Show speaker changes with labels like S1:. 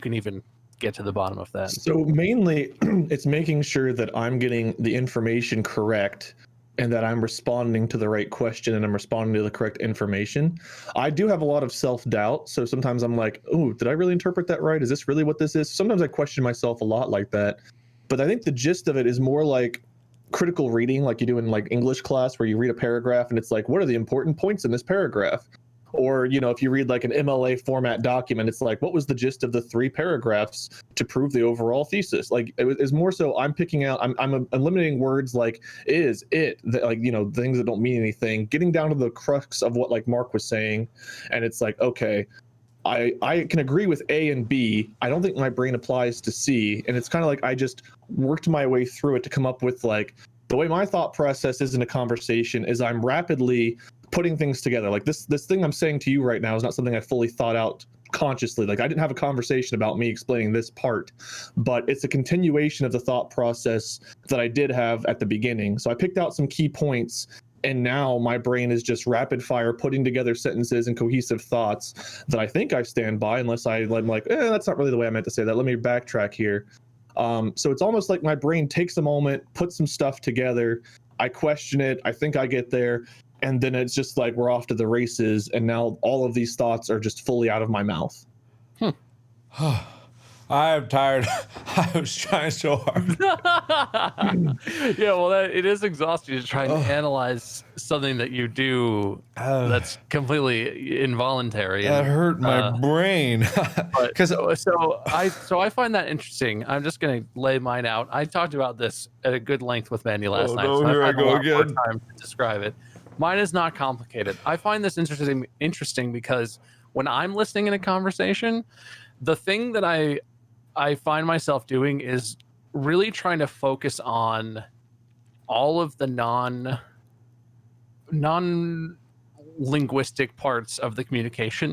S1: can even get to the bottom of that.
S2: So mainly it's making sure that I'm getting the information correct and that I'm responding to the right question and I'm responding to the correct information. I do have a lot of self-doubt, so sometimes I'm like, oh, did I really interpret that right? Is this really what this is? Sometimes I question myself a lot like that. But I think the gist of it is more like critical reading, like you do in like English class, where you read a paragraph and it's like, what are the important points in this paragraph? Or, you know, if you read like an MLA format document, it's like, what was the gist of the 3 paragraphs to prove the overall thesis? Like, it's more so I'm picking out, I'm eliminating words like is, it, like, you know, things that don't mean anything, getting down to the crux of what like Mark was saying. And it's like, okay, I can agree with A and B. I don't think my brain applies to C. And it's kind of like I just worked my way through it to come up with like, the way my thought process is in a conversation is I'm rapidly putting things together. Like this thing I'm saying to you right now is not something I fully thought out consciously. Like I didn't have a conversation about me explaining this part, but it's a continuation of the thought process that I did have at the beginning. So I picked out some key points, and now my brain is just rapid fire putting together sentences and cohesive thoughts that I think I stand by, unless I'm like, that's not really the way I meant to say that. Let me backtrack here. So it's almost like my brain takes a moment, puts some stuff together, I question it, I think I get there, and then it's just like we're off to the races, and now all of these thoughts are just fully out of my mouth.
S3: I'm tired. I was trying so hard.
S1: Yeah, well, it is exhausting to try and analyze something that you do that's completely involuntary.
S3: That hurt my brain.
S1: So I find that interesting. I'm just going to lay mine out. I talked about this at a good length with Mandy last night.
S3: No,
S1: so
S3: here
S1: I've
S3: I
S1: had a
S3: go
S1: lot more
S3: again.
S1: time to describe it. Mine is not complicated. I find this interesting because when I'm listening in a conversation, the thing that I find myself doing is really trying to focus on all of the non-linguistic parts of the communication